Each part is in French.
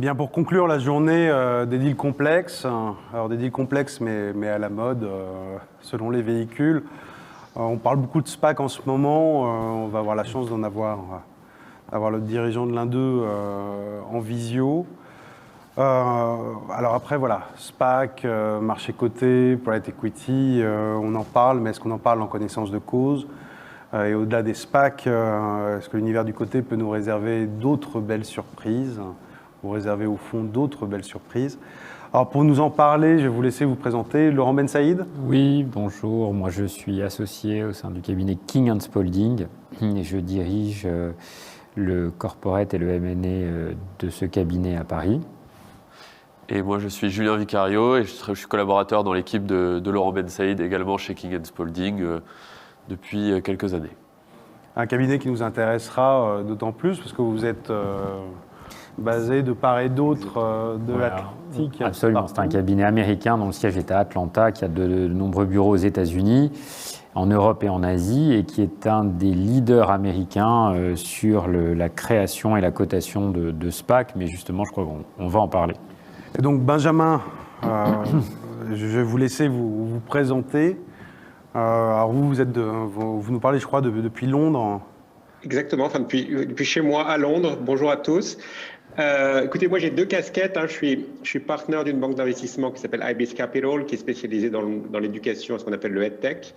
Bien, pour conclure la journée des deals complexes, alors des deals complexes mais à la mode selon les véhicules, on parle beaucoup de SPAC en ce moment, on va avoir la chance d'avoir le dirigeant de l'un d'eux en visio. Alors après voilà, SPAC, marché coté, private equity, on en parle, mais est-ce qu'on en parle en connaissance de cause? Et au-delà des SPAC, est-ce que l'univers du coté peut nous réserver d'autres belles surprises? Vous réservez au fond d'autres belles surprises. Alors pour nous en parler, je vais vous laisser vous présenter. Laurent Ben Saïd. Oui, bonjour. Moi, je suis associé au sein du cabinet King & Spalding et je dirige le corporate et le M&A de ce cabinet à Paris. Et moi, je suis Julien Vicario et je suis collaborateur dans l'équipe de Laurent Ben Saïd, également chez King & Spalding depuis quelques années. Un cabinet qui nous intéressera d'autant plus parce que vous êtes basé de part et d'autre de l'Atlantique. Absolument, c'est un cabinet américain dont le siège est à Atlanta, qui a de nombreux bureaux aux États-Unis, en Europe et en Asie, et qui est un des leaders américains sur la création et la cotation de SPAC, mais justement, je crois qu'on va en parler. Et donc, Benjamin, je vais vous laisser vous présenter. Alors, vous nous parlez, je crois, depuis Londres. Exactement, enfin depuis chez moi à Londres. Bonjour à tous. Écoutez, moi j'ai deux casquettes. Je suis partenaire d'une banque d'investissement qui s'appelle IBIS Capital, qui est spécialisée dans l'éducation, ce qu'on appelle le EdTech.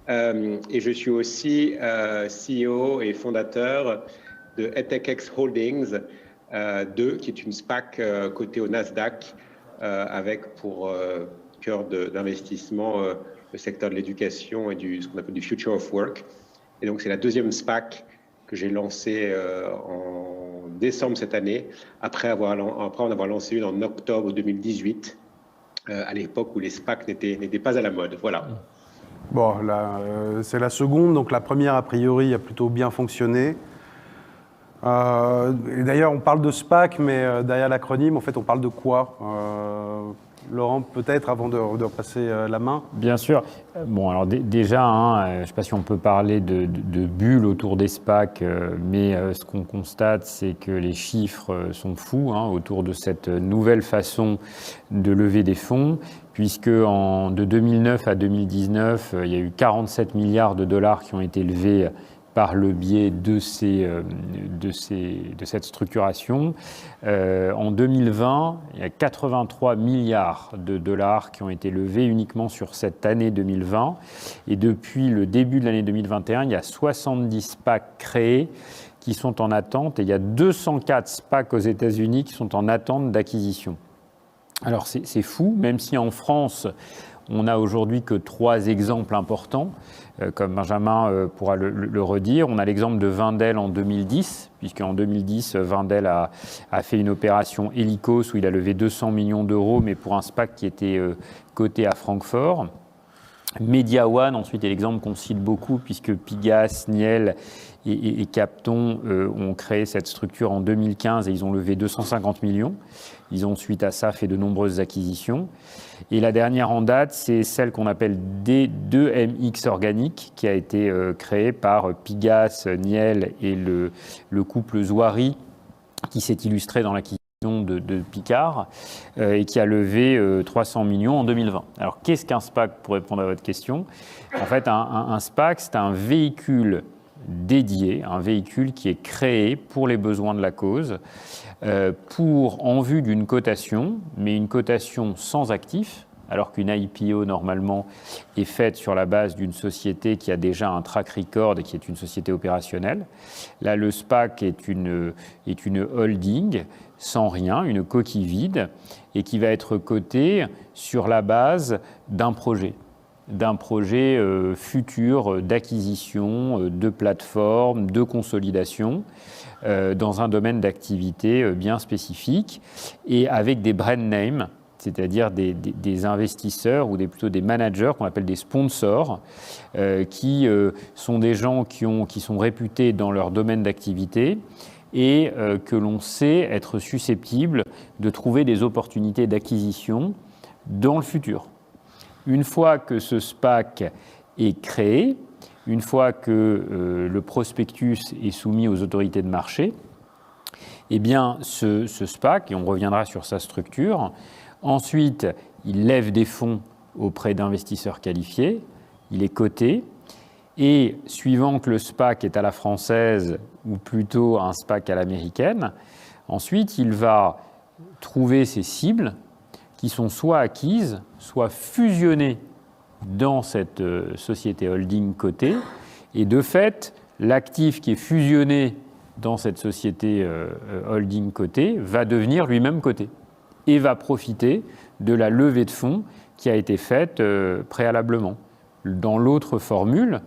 Et je suis aussi CEO et fondateur de EdTechX Holdings 2, qui est une SPAC cotée au Nasdaq, avec pour cœur d'investissement le secteur de l'éducation et ce qu'on appelle du Future of Work. Et donc c'est la deuxième SPAC que j'ai lancée en décembre cette année, après en avoir lancé une en octobre 2018, à l'époque où les SPAC n'étaient pas à la mode. Voilà. Bon, c'est la seconde, donc la première, a priori, a plutôt bien fonctionné. Et d'ailleurs, on parle de SPAC, mais derrière l'acronyme, en fait, on parle de quoi? Laurent, peut-être, avant de repasser la main. Bien sûr. Bon, alors déjà, je ne sais pas si on peut parler de bulles autour des SPAC, mais ce qu'on constate, c'est que les chiffres sont fous autour de cette nouvelle façon de lever des fonds, puisque de 2009 à 2019, il y a eu 47 milliards de dollars qui ont été levés par le biais de cette structuration. En 2020, il y a 83 milliards de dollars qui ont été levés uniquement sur cette année 2020. Et depuis le début de l'année 2021, il y a 70 SPAC créés qui sont en attente. Et il y a 204 SPAC aux États-Unis qui sont en attente d'acquisition. Alors c'est fou, même si en France, on n'a aujourd'hui que 3 exemples importants, comme Benjamin pourra le redire. On a l'exemple de Wendel en 2010, puisqu'en 2010, Wendel a fait une opération Helicos où il a levé 200 millions d'euros, mais pour un SPAC qui était coté à Francfort. MediaOne, ensuite, est l'exemple qu'on cite beaucoup, puisque Pigasse, Niel et Capton ont créé cette structure en 2015 et ils ont levé 250 millions. Ils ont, suite à ça, fait de nombreuses acquisitions. Et la dernière en date, c'est celle qu'on appelle D2MX Organic, qui a été créée par Pigasse, Niel et le couple Zouari, qui s'est illustré dans l'acquisition de Picard et qui a levé 300 millions en 2020. Alors, qu'est-ce qu'un SPAC, pour répondre à votre question? En fait, un SPAC, c'est un véhicule dédié, un véhicule qui est créé pour les besoins de la cause, en vue d'une cotation, mais une cotation sans actifs, alors qu'une IPO, normalement, est faite sur la base d'une société qui a déjà un track record et qui est une société opérationnelle. Là, le SPAC est une holding sans rien, une coquille vide, et qui va être cotée sur la base d'un projet futur d'acquisition, de plateforme, de consolidation, dans un domaine d'activité bien spécifique, et avec des brand names, c'est-à-dire des investisseurs ou plutôt des managers qu'on appelle des sponsors, qui sont des gens qui sont réputés dans leur domaine d'activité et que l'on sait être susceptibles de trouver des opportunités d'acquisition dans le futur. Une fois que ce SPAC est créé, une fois que le prospectus est soumis aux autorités de marché, eh bien, ce SPAC, et on reviendra sur sa structure, ensuite, il lève des fonds auprès d'investisseurs qualifiés, il est coté, et suivant que le SPAC est à la française ou plutôt un SPAC à l'américaine, ensuite, il va trouver ses cibles qui sont soit acquises, soit fusionnées dans cette société holding cotée. Et de fait, l'actif qui est fusionné dans cette société holding cotée va devenir lui-même coté et va profiter de la levée de fonds qui a été faite préalablement. Dans l'autre formule,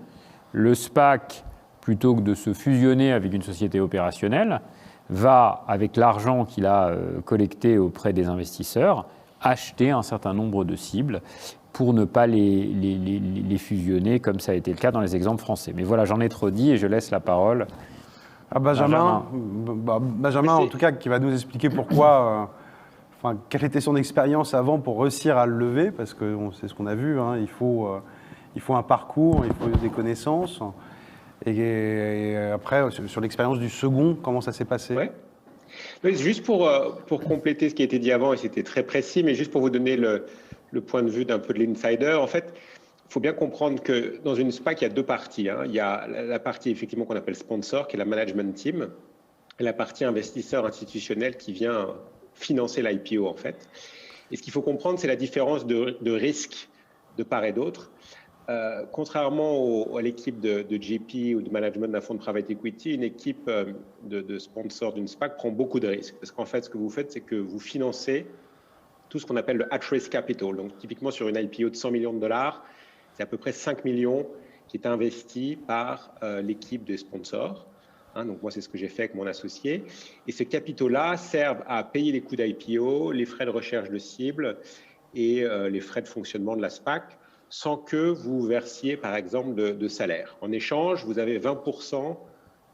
le SPAC, plutôt que de se fusionner avec une société opérationnelle, va, avec l'argent qu'il a collecté auprès des investisseurs, acheter un certain nombre de cibles pour ne pas les fusionner, comme ça a été le cas dans les exemples français. Mais voilà, j'en ai trop dit et je laisse la parole à Benjamin. Benjamin, en tout cas, qui va nous expliquer pourquoi, quelle était son expérience avant pour réussir à le lever, parce que c'est ce qu'on a vu, hein, il faut un parcours, il faut des connaissances. Et après, sur l'expérience du second, comment ça s'est passé? Ouais. Juste pour compléter ce qui a été dit avant, et c'était très précis, mais juste pour vous donner le point de vue d'un peu de l'insider, en fait, il faut bien comprendre que dans une SPAC, il y a deux parties. Hein. Il y a la partie effectivement qu'on appelle sponsor, qui est la management team, et la partie investisseur institutionnel qui vient financer l'IPO, en fait. Et ce qu'il faut comprendre, c'est la différence de risque de part et d'autre. Contrairement à l'équipe de GP ou de management d'un fonds de private equity, une équipe de sponsor d'une SPAC prend beaucoup de risques. Parce qu'en fait, ce que vous faites, c'est que vous financez tout ce qu'on appelle le at-risk capital. Donc, typiquement, sur une IPO de 100 millions de dollars, c'est à peu près 5 millions qui est investi par l'équipe des sponsors. Hein, donc, moi, c'est ce que j'ai fait avec mon associé. Et ce capital-là sert à payer les coûts d'IPO, les frais de recherche de cible et les frais de fonctionnement de la SPAC, sans que vous versiez, par exemple, de salaire. En échange, vous avez 20%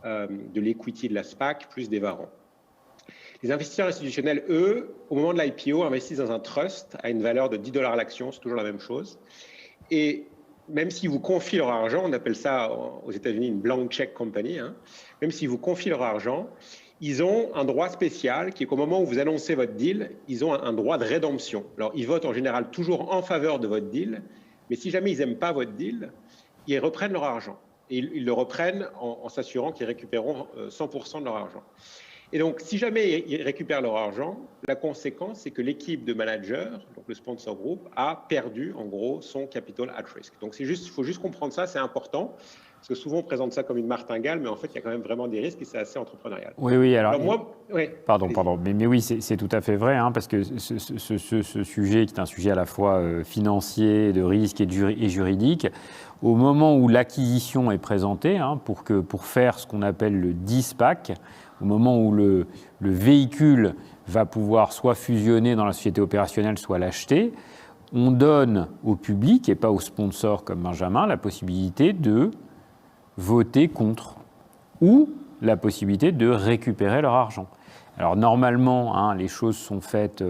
de l'equity de la SPAC plus des warrants. Les investisseurs institutionnels, eux, au moment de l'IPO, investissent dans un trust à une valeur de $10 l'action, c'est toujours la même chose. Et même s'ils vous confient leur argent, on appelle ça aux États-Unis une blank check company, hein, même s'ils vous confient leur argent, ils ont un droit spécial qui est qu'au moment où vous annoncez votre deal, ils ont un droit de rédemption. Alors, ils votent en général toujours en faveur de votre deal, mais si jamais ils n'aiment pas votre deal, ils reprennent leur argent. Et ils le reprennent en s'assurant qu'ils récupéreront 100% de leur argent. Et donc, si jamais ils récupèrent leur argent, la conséquence, c'est que l'équipe de managers, donc le sponsor group, a perdu, en gros, son capital at risk. Donc, il faut juste comprendre ça, c'est important. Parce que souvent, on présente ça comme une martingale, mais en fait, il y a quand même vraiment des risques et c'est assez entrepreneurial. Oui, alors moi, pardon. Mais oui, c'est tout à fait vrai, hein, parce que ce sujet, qui est un sujet à la fois financier, de risque et juridique, au moment où l'acquisition est présentée, hein, pour faire ce qu'on appelle le DISPAC, au moment où le véhicule va pouvoir soit fusionner dans la société opérationnelle, soit l'acheter, on donne au public, et pas aux sponsors comme Benjamin, la possibilité de voter contre ou la possibilité de récupérer leur argent. Alors normalement, hein, les choses sont faites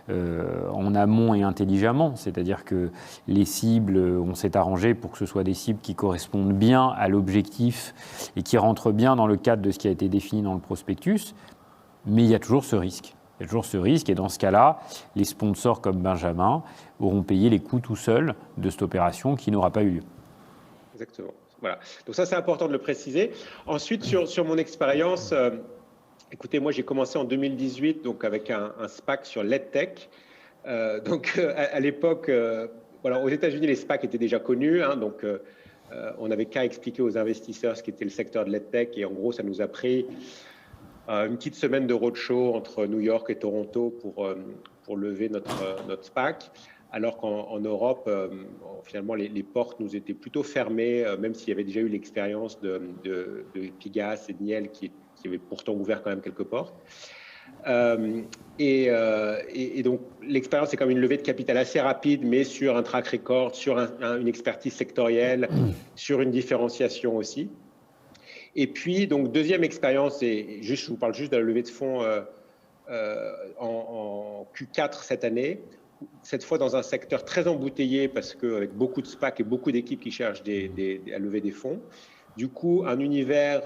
en amont et intelligemment, c'est-à-dire que les cibles, on s'est arrangé pour que ce soit des cibles qui correspondent bien à l'objectif et qui rentrent bien dans le cadre de ce qui a été défini dans le prospectus, mais il y a toujours ce risque. Il y a toujours ce risque et dans ce cas-là, les sponsors comme Benjamin auront payé les coûts tout seuls de cette opération qui n'aura pas eu lieu. Exactement. Voilà. Donc ça, c'est important de le préciser. Ensuite, sur mon expérience, écoutez, moi, j'ai commencé en 2018 donc avec un SPAC sur l'EdTech. À l'époque, voilà, aux États-Unis, les SPAC étaient déjà connus. Hein, donc, on n'avait qu'à expliquer aux investisseurs ce qu'était le secteur de l'EdTech. Et en gros, ça nous a pris une petite semaine de roadshow entre New York et Toronto pour lever notre SPAC. Alors qu'en Europe, finalement, les portes nous étaient plutôt fermées, même s'il y avait déjà eu l'expérience de Pigas et de Niel qui avait pourtant ouvert quand même quelques portes. Et donc, l'expérience, c'est comme une levée de capital assez rapide, mais sur un track record, sur une expertise sectorielle, sur une différenciation aussi. Et puis, donc, deuxième expérience, et je vous parle juste de la levée de fonds en Q4 cette année, cette fois dans un secteur très embouteillé parce qu'avec beaucoup de SPAC et beaucoup d'équipes qui cherchent à lever des fonds, du coup un univers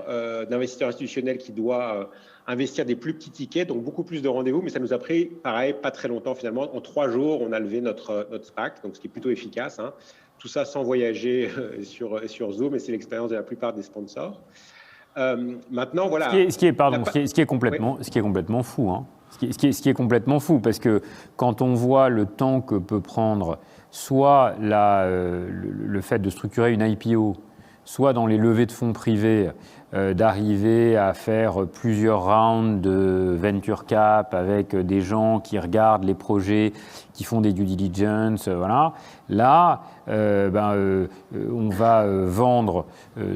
d'investisseurs institutionnels qui doit investir des plus petits tickets, donc beaucoup plus de rendez-vous, mais ça nous a pris, pareil, pas très longtemps finalement. En 3 jours, on a levé notre SPAC, donc ce qui est plutôt efficace. Hein. Tout ça sans voyager sur Zoom, et c'est l'expérience de la plupart des sponsors. Maintenant, voilà. Ce qui est complètement fou. Hein. Ce qui est complètement fou, parce que quand on voit le temps que peut prendre soit le fait de structurer une IPO, soit dans les levées de fonds privés, d'arriver à faire plusieurs rounds de venture cap avec des gens qui regardent les projets, qui font des due diligence, voilà. Là, on va vendre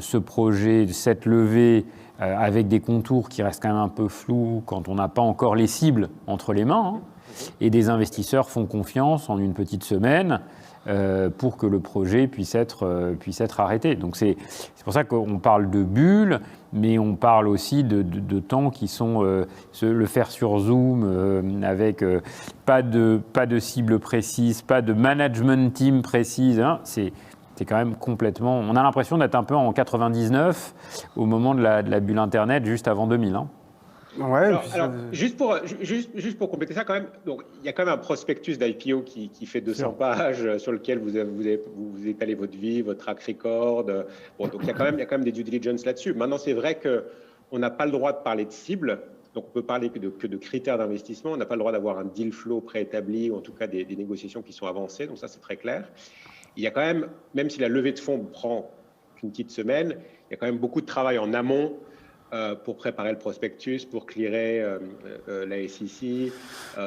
ce projet, cette levée, avec des contours qui restent quand même un peu flous quand on n'a pas encore les cibles entre les mains, hein, et des investisseurs font confiance en une petite semaine pour que le projet puisse être arrêté. Donc c'est pour ça qu'on parle de bulles, mais on parle aussi de temps qui sont le faire sur Zoom avec pas de cible précise, pas de management team précise. Hein, c'est quand même complètement... On a l'impression d'être un peu en 99 au moment de la bulle Internet, juste avant 2000. Hein. Ouais, alors, juste pour compléter ça, quand même, donc, il y a quand même un prospectus d'IPO qui fait 200 pages sur lequel vous étalez votre vie, votre track record. Bon, donc il y a quand même des due diligence là-dessus. Maintenant, c'est vrai qu'on n'a pas le droit de parler de cible. Donc, on peut parler que de critères d'investissement. On n'a pas le droit d'avoir un deal flow préétabli ou en tout cas des négociations qui sont avancées. Donc, ça, c'est très clair. Il y a quand même si la levée de fonds prend qu'une petite semaine, il y a quand même beaucoup de travail en amont pour préparer le prospectus, pour clearer la SEC.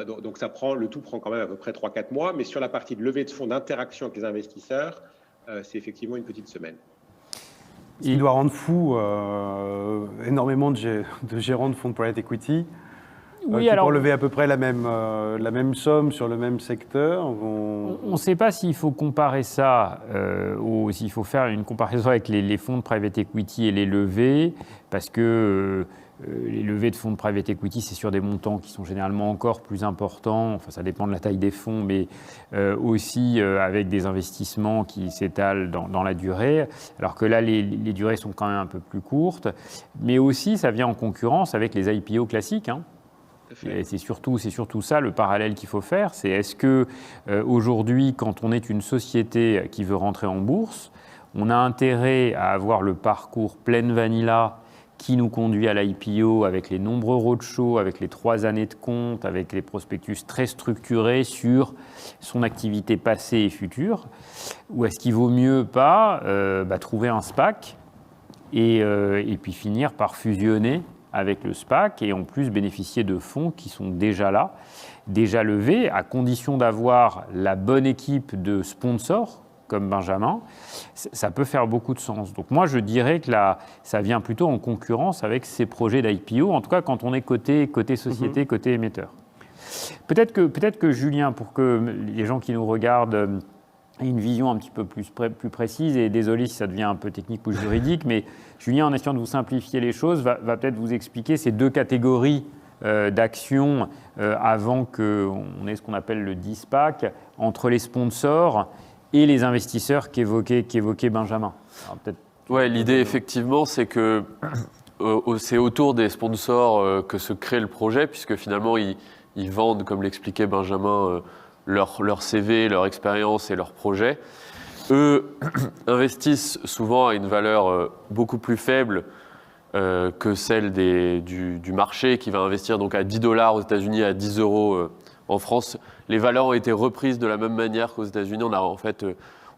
Donc le tout prend quand même à peu près 3-4 mois. Mais sur la partie de levée de fonds, d'interaction avec les investisseurs, c'est effectivement une petite semaine. Ce qui doit rendre fou énormément de gérants de fonds de private equity. Oui, qui pour lever à peu près la même somme sur le même secteur. On ne sait pas s'il faut comparer ça ou s'il faut faire une comparaison avec les fonds de private equity et les levées, parce que les levées de fonds de private equity, c'est sur des montants qui sont généralement encore plus importants. Enfin, ça dépend de la taille des fonds, mais aussi avec des investissements qui s'étalent dans la durée, alors que là, les durées sont quand même un peu plus courtes. Mais aussi, ça vient en concurrence avec les IPO classiques, hein. Et c'est surtout ça le parallèle qu'il faut faire. C'est est-ce que aujourd'hui, quand on est une société qui veut rentrer en bourse, on a intérêt à avoir le parcours pleine vanilla qui nous conduit à l'IPO avec les nombreux roadshows, avec les 3 années de compte, avec les prospectus très structurés sur son activité passée et future, ou est-ce qu'il vaut mieux pas trouver un SPAC et puis finir par fusionner avec le SPAC et en plus bénéficier de fonds qui sont déjà là, déjà levés, à condition d'avoir la bonne équipe de sponsors comme Benjamin, ça peut faire beaucoup de sens. Donc moi je dirais que là, ça vient plutôt en concurrence avec ces projets d'IPO, en tout cas quand on est côté société, côté émetteur. Peut-être que Julien, pour que les gens qui nous regardent une vision un petit peu plus précise, et désolé si ça devient un peu technique ou juridique, mais Julien, en essayant de vous simplifier les choses, va peut-être vous expliquer ces 2 catégories d'actions avant qu'on ait ce qu'on appelle le DISPAC, entre les sponsors et les investisseurs qu'évoquait Benjamin. Ouais, l'idée effectivement, c'est que c'est autour des sponsors que se crée le projet, puisque finalement ils vendent, comme l'expliquait Benjamin, leur CV, leur expérience et leur projet. Eux investissent souvent à une valeur beaucoup plus faible que celle du marché qui va investir donc à $10 aux États-Unis, à 10 € en France. Les valeurs ont été reprises de la même manière qu'aux États-Unis. On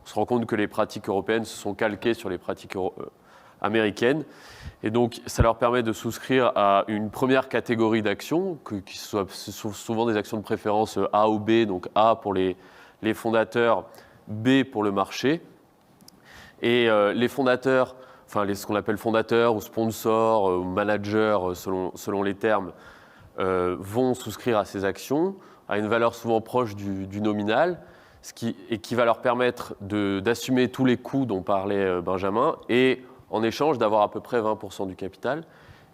se rend compte que les pratiques européennes se sont calquées sur les pratiques américaines. Et donc, ça leur permet de souscrire à une première catégorie d'actions, qui sont souvent des actions de préférence A ou B, donc A pour les fondateurs, B pour le marché. Et les fondateurs, enfin ce qu'on appelle fondateurs ou sponsors ou managers selon les termes, vont souscrire à ces actions à une valeur souvent proche du nominal, et qui va leur permettre d'assumer tous les coûts dont parlait Benjamin, et en échange d'avoir à peu près 20% du capital.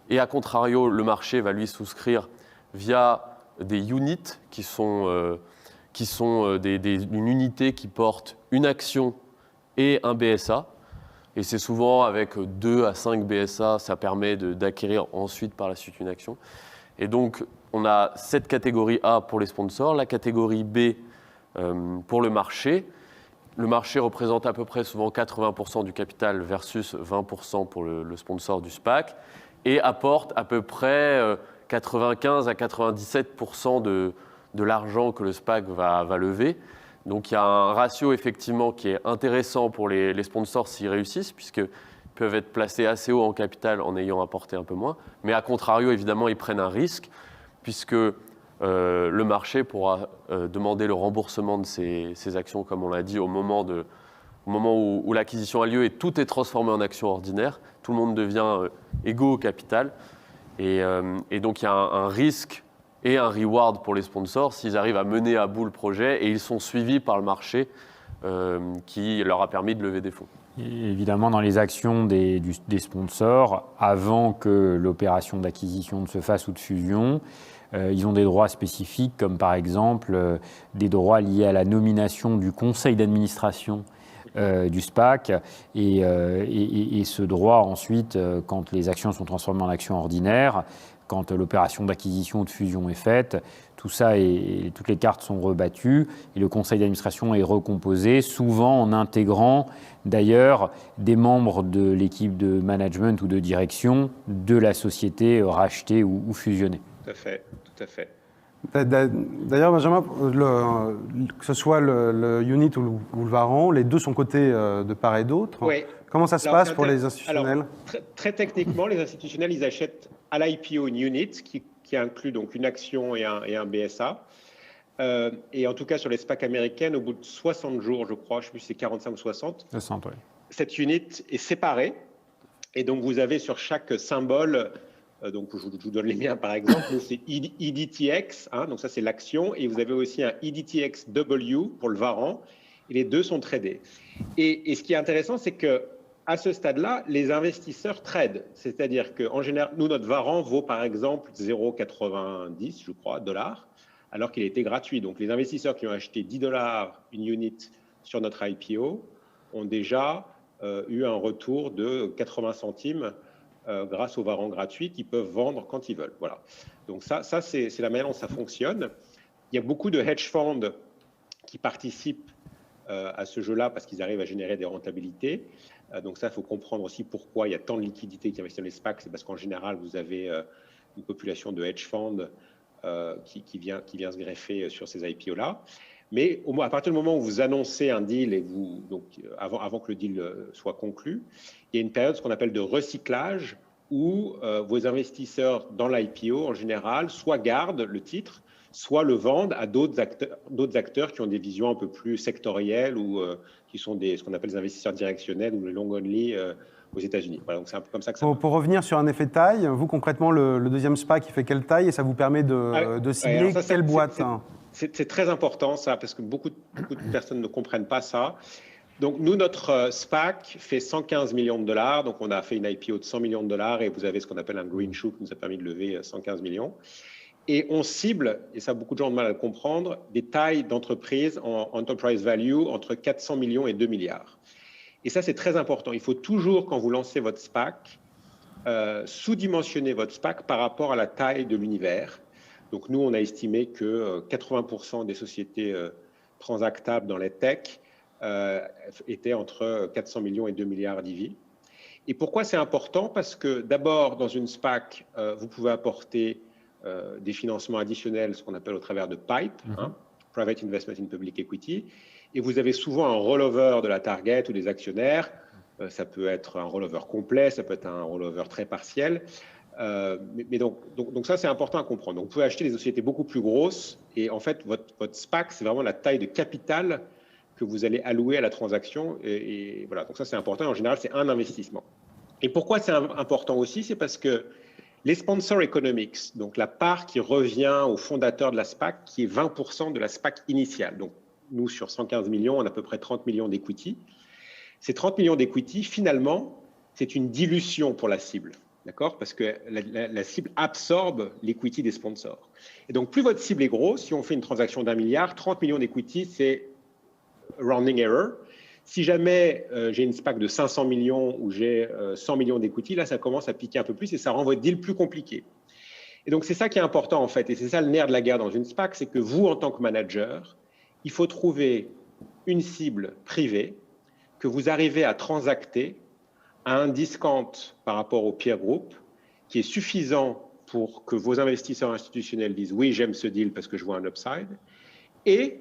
Et à contrario, le marché va lui souscrire via des units qui sont une unité qui porte une action et un BSA. Et c'est souvent avec 2 à 5 BSA, ça permet d'acquérir ensuite par la suite une action. Et donc, on a cette catégorie A pour les sponsors, la catégorie B pour le marché. Le marché représente à peu près souvent 80% du capital versus 20% pour le sponsor du SPAC et apporte à peu près 95 à 97% de l'argent que le SPAC va lever. Donc il y a un ratio effectivement qui est intéressant pour les sponsors s'ils réussissent, puisqu'ils peuvent être placés assez haut en capital en ayant apporté un peu moins. Mais à contrario, évidemment, ils prennent un risque, puisque le marché pourra demander le remboursement de ces actions, comme on l'a dit, au moment où l'acquisition a lieu et tout est transformé en actions ordinaires. Tout le monde devient égaux au capital. Et donc il y a un risque et un reward pour les sponsors s'ils arrivent à mener à bout le projet et ils sont suivis par le marché qui leur a permis de lever des fonds. Et évidemment, dans les actions des sponsors, avant que l'opération d'acquisition ne se fasse ou de fusion, ils ont des droits spécifiques, comme par exemple des droits liés à la nomination du conseil d'administration du SPAC et ce droit ensuite, quand les actions sont transformées en actions ordinaires, quand l'opération d'acquisition ou de fusion est faite, tout ça et toutes les cartes sont rebattues et le conseil d'administration est recomposé, souvent en intégrant d'ailleurs des membres de l'équipe de management ou de direction de la société rachetée ou fusionnée. Tout à fait, tout à fait. D'ailleurs, Benjamin, que ce soit le unit ou le Varan, les deux sont cotés de part et d'autre. Oui. Comment ça se passe pour les institutionnels? Alors, très techniquement, les institutionnels, ils achètent à l'IPO une unit qui inclut donc une action et un BSA. Et en tout cas, sur les SPAC américaines, au bout de 60 jours, je crois, je ne sais plus si c'est 45 ou 60, 60, oui. Cette unit est séparée. Et donc, vous avez sur chaque symbole, donc je vous donne les miens par exemple, c'est EDTX, hein, donc ça c'est l'action, et vous avez aussi un EDTXW pour le Varan, et les deux sont tradés. Et ce qui est intéressant, c'est que à ce stade-là, les investisseurs tradent. C'est-à-dire qu'en général, nous, notre Varan vaut par exemple 0,90, je crois, dollars, alors qu'il était gratuit. Donc les investisseurs qui ont acheté 10 dollars une unit sur notre IPO ont déjà eu un retour de 80 centimes grâce au Varan gratuit qu'ils peuvent vendre quand ils veulent. Voilà. Donc ça c'est la manière dont ça fonctionne. Il y a beaucoup de hedge funds qui participent à ce jeu-là parce qu'ils arrivent à générer des rentabilités. Donc ça, il faut comprendre aussi pourquoi il y a tant de liquidités qui investissent dans les SPAC. C'est parce qu'en général, vous avez une population de hedge funds qui vient se greffer sur ces IPO-là. Mais à partir du moment où vous annoncez un deal, et donc avant que le deal soit conclu, il y a une période, ce qu'on appelle de recyclage, où vos investisseurs dans l'IPO, en général, soit gardent le titre, soit le vendent à d'autres acteurs qui ont des visions un peu plus sectorielles ou qui sont ce qu'on appelle des investisseurs directionnels ou les long only aux États-Unis. Voilà, donc c'est un peu comme ça que ça marche. Pour revenir sur un effet de taille, vous concrètement, le deuxième SPAC, il fait quelle taille et ça vous permet de cibler quelle boîte? C'est très important ça, parce que beaucoup de personnes ne comprennent pas ça. Donc nous, notre SPAC fait 115 millions de dollars, donc on a fait une IPO de 100 millions de dollars et vous avez ce qu'on appelle un green shoe qui nous a permis de lever 115 millions. Et on cible, et ça beaucoup de gens ont de mal à le comprendre, des tailles d'entreprise en enterprise value entre 400 millions et 2 milliards. Et ça, c'est très important. Il faut toujours, quand vous lancez votre SPAC, sous-dimensionner votre SPAC par rapport à la taille de l'univers. Donc nous, on a estimé que 80% des sociétés transactables dans les tech étaient entre 400 millions et 2 milliards d'EV. Et pourquoi c'est important? Parce que d'abord, dans une SPAC, vous pouvez apporter des financements additionnels, ce qu'on appelle au travers de PIPE, Private Investment in Public Equity, et vous avez souvent un rollover de la target ou des actionnaires. Ça peut être un rollover complet, ça peut être un rollover très partiel. Mais donc ça, c'est important à comprendre. Donc, vous pouvez acheter des sociétés beaucoup plus grosses et en fait, votre SPAC, c'est vraiment la taille de capital que vous allez allouer à la transaction. Et voilà, donc ça, c'est important. En général, c'est un investissement. Et pourquoi c'est important aussi? C'est parce que les sponsor economics, donc la part qui revient au fondateur de la SPAC, qui est 20% de la SPAC initiale. Donc, nous, sur 115 millions, on a à peu près 30 millions d'equity. Ces 30 millions d'equity, finalement, c'est une dilution pour la cible. D'accord? Parce que la cible absorbe l'equity des sponsors. Et donc, plus votre cible est grosse, si on fait une transaction d'1 milliard, 30 millions d'equity, c'est rounding error. Si jamais j'ai une SPAC de 500 millions ou j'ai 100 millions d'equity, là, ça commence à piquer un peu plus et ça rend votre deal plus compliqué. Et donc, c'est ça qui est important, en fait, et c'est ça le nerf de la guerre dans une SPAC, c'est que vous, en tant que manager, il faut trouver une cible privée que vous arrivez à transacter à un discount par rapport au peer group qui est suffisant pour que vos investisseurs institutionnels disent « oui, j'aime ce deal parce que je vois un upside » et